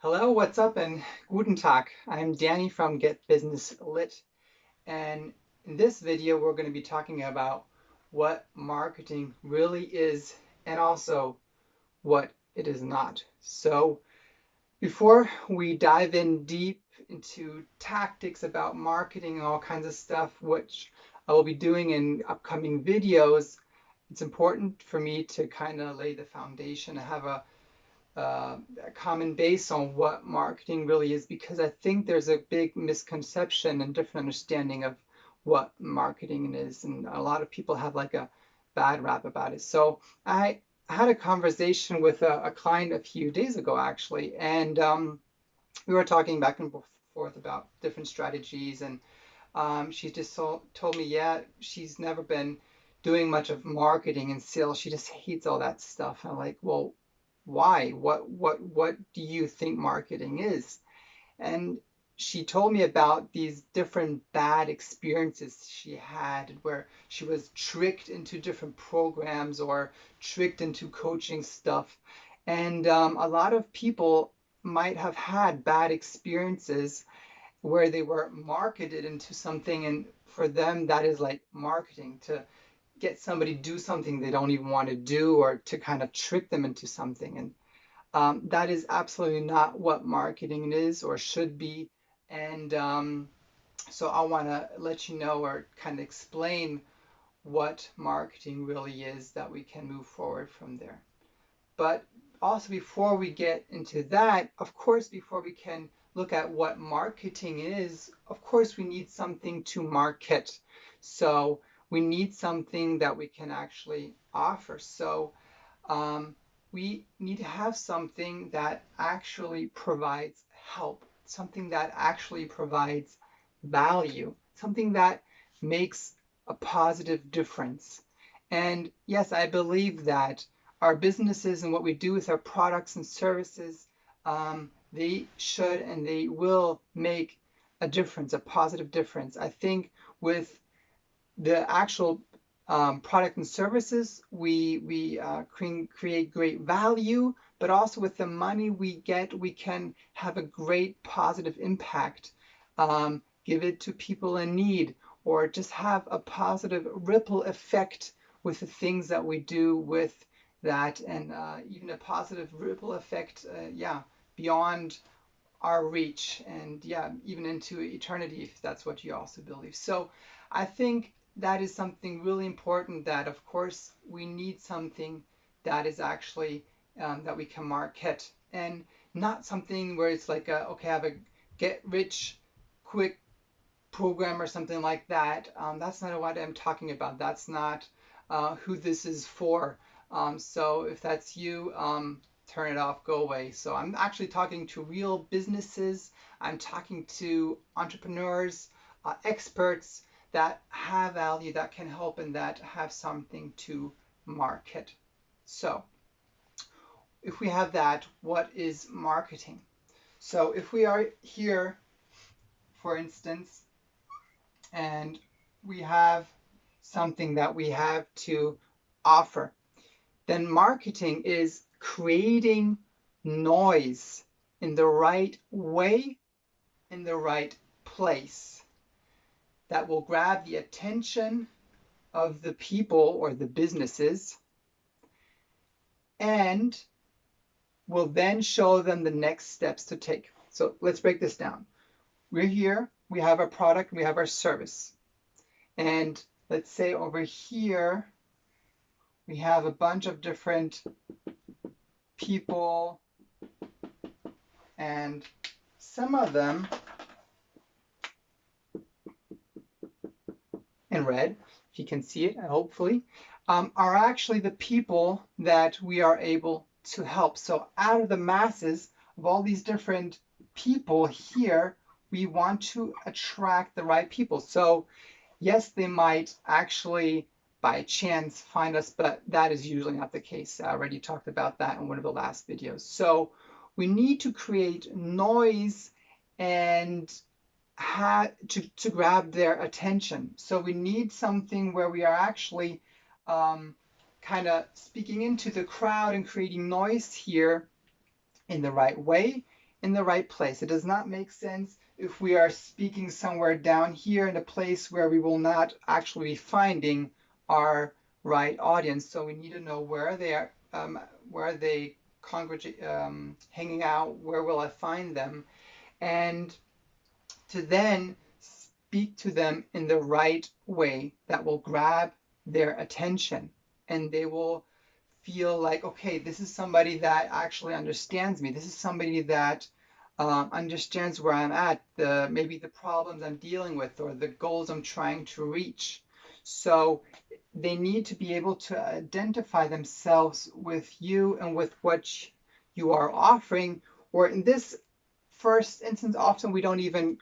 Hello, what's up, and guten Tag. I'm Danny from Get Business Lit, and in this video, we're going to be talking about what marketing really is and also what it is not. So, before we dive in deep into tactics about marketing and all kinds of stuff, which I will be doing in upcoming videos, it's important for me to kind of lay the foundation. I have a common base on what marketing really is because I think there's a big misconception and different understanding of what marketing is, and a lot of people have like a bad rap about it. So I had a conversation with a client a few days ago actually, and we were talking back and forth about different strategies, and she just told me, yeah, she's never been doing much of marketing and sales. She just hates all that stuff. I'm like, well, why? What do you think marketing is? And she told me about these different bad experiences she had where she was tricked into different programs or tricked into coaching stuff. And a lot of people might have had bad experiences where they were marketed into something, and for them that is like marketing, to get somebody to do something they don't even want to do or to kind of trick them into something. And that is absolutely not what marketing is or should be. And so I want to let you know or kind of explain what marketing really is, that we can move forward from there. But also, before we get into that, of course, before we can look at what marketing is, of course, we need something to market. So we need something that we can actually offer. So um, we need to have something that actually provides help, something that actually provides value, something that makes a positive difference. And yes, I believe that our businesses and what we do with our products and services, they should and they will make a difference, a positive difference. I think with the actual product and services, we create great value, but also with the money we get, we can have a great positive impact. Give it to people in need, or just have a positive ripple effect with the things that we do with that, and even a positive ripple effect, yeah, beyond our reach, and yeah, even into eternity, if that's what you also believe. So I think that is something really important, that of course we need something that is actually that we can market, and not something where it's like okay, I have a get rich quick program or something like that. That's not what I'm talking about. That's not who this is for. So if that's you, turn it off, go away. So I'm actually talking to real businesses. I'm talking to entrepreneurs, experts that have value, that can help, and that have something to market. So if we have that, what is marketing? So if we are here, for instance, and we have something that we have to offer, then marketing is creating noise in the right way, in the right place, that will grab the attention of the people or the businesses and will then show them the next steps to take. So let's break this down. We're here, we have our product, we have our service. And let's say over here, we have a bunch of different people, and some of them in red, if you can see it, hopefully, are actually the people that we are able to help. So out of the masses of all these different people here, we want to attract the right people. So yes, they might actually by chance find us, but that is usually not the case. I already talked about that in one of the last videos. So we need to create noise and to grab their attention. So we need something where we are actually kind of speaking into the crowd and creating noise here in the right way, in the right place. It does not make sense if we are speaking somewhere down here in a place where we will not actually be finding our right audience. So we need to know where they are, where they congregate, hanging out, where will I find them, and to then speak to them in the right way that will grab their attention, and they will feel like, okay, this is somebody that actually understands me. This is somebody that understands where I'm at, maybe the problems I'm dealing with, or the goals I'm trying to reach. So they need to be able to identify themselves with you and with what you are offering. Or in this first instance, often we don't even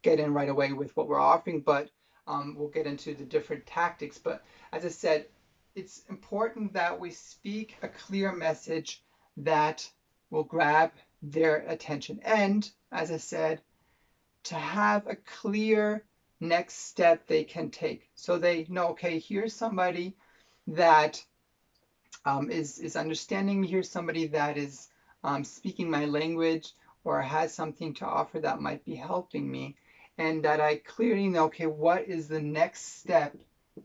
get in right away with what we're offering, but we'll get into the different tactics. But as I said, it's important that we speak a clear message that will grab their attention. And as I said, to have a clear next step they can take. So they know, okay, here's somebody that is understanding me. Here's somebody that is speaking my language or has something to offer that might be helping me. And that I clearly know, okay, what is the next step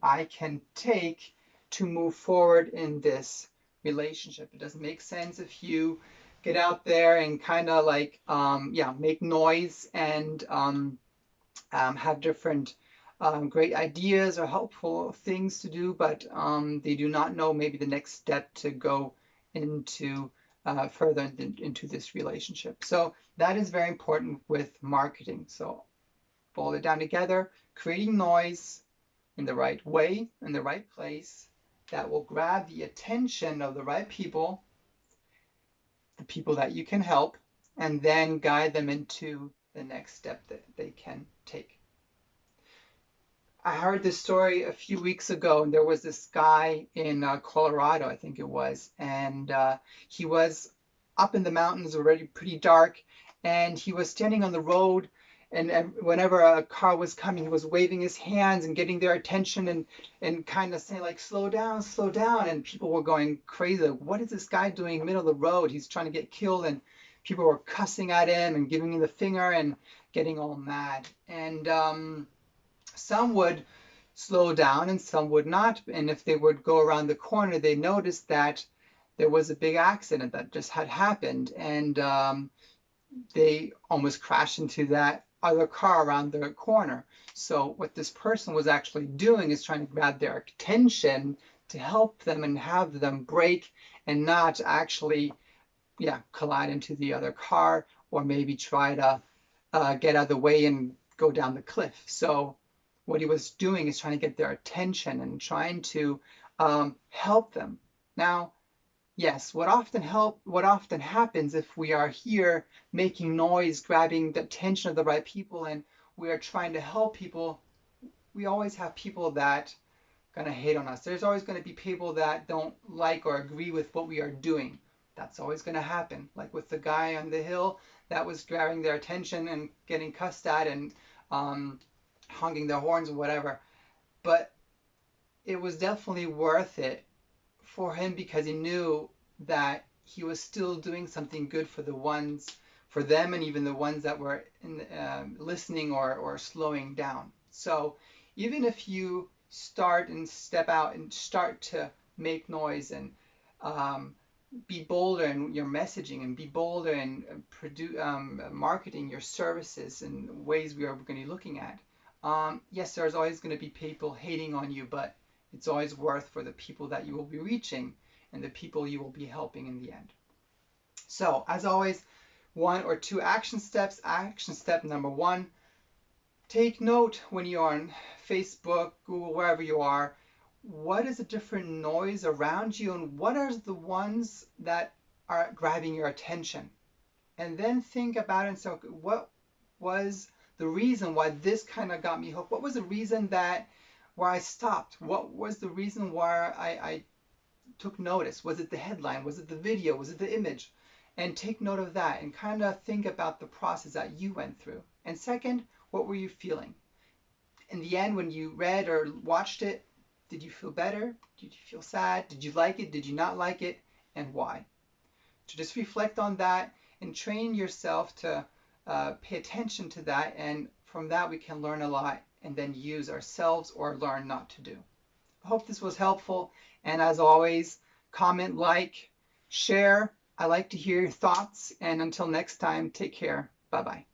I can take to move forward in this relationship? It doesn't make sense if you get out there and kind of like, make noise and have different great ideas or helpful things to do, but they do not know maybe the next step to go into further into this relationship. So that is very important with marketing. So boil it down together, creating noise in the right way, in the right place, that will grab the attention of the right people, the people that you can help, and then guide them into the next step that they can take. I heard this story a few weeks ago, and there was this guy in Colorado, I think it was, and he was up in the mountains, already pretty dark, and he was standing on the road, and whenever a car was coming, he was waving his hands and getting their attention and kind of saying like, slow down, and people were going crazy. Like, what is this guy doing in the middle of the road? He's trying to get killed, and people were cussing at him and giving him the finger and getting all mad. And some would slow down and some would not. And if they would go around the corner, they noticed that there was a big accident that just had happened. And they almost crashed into that other car around the corner. So what this person was actually doing is trying to grab their attention to help them and have them brake and not actually, collide into the other car or maybe try to get out of the way and go down the cliff. So what he was doing is trying to get their attention and trying to help them. Now, yes, what often happens if we are here making noise, grabbing the attention of the right people, and we are trying to help people, we always have people that are gonna hate on us. There's always gonna be people that don't like or agree with what we are doing. That's always gonna happen. Like with the guy on the hill that was grabbing their attention and getting cussed at and honking their horns or whatever. But it was definitely worth it for him because he knew that he was still doing something good for for them, and even the ones that were listening or slowing down. So even if you start and step out and start to make noise and be bolder in your messaging and be bolder in marketing your services in ways we are going to be looking at. Yes, there's always going to be people hating on you, but it's always worth for the people that you will be reaching and the people you will be helping in the end. So, as always, 1 or 2 action steps. Action step number 1, take note when you're on Facebook, Google, wherever you are, what is the different noise around you and what are the ones that are grabbing your attention? And then think about it and say, okay, what was the reason why this kind of got me hooked? What was the reason where I stopped? What was the reason why I took notice? Was it the headline? Was it the video? Was it the image? And take note of that and kind of think about the process that you went through. And second, what were you feeling? In the end, when you read or watched it, did you feel better? Did you feel sad? Did you like it? Did you not like it? And why? To just reflect on that and train yourself to pay attention to that, and from that we can learn a lot and then use ourselves or learn not to do. I hope this was helpful, and as always, comment, like, share. I like to hear your thoughts, and until next time, take care. Bye-bye.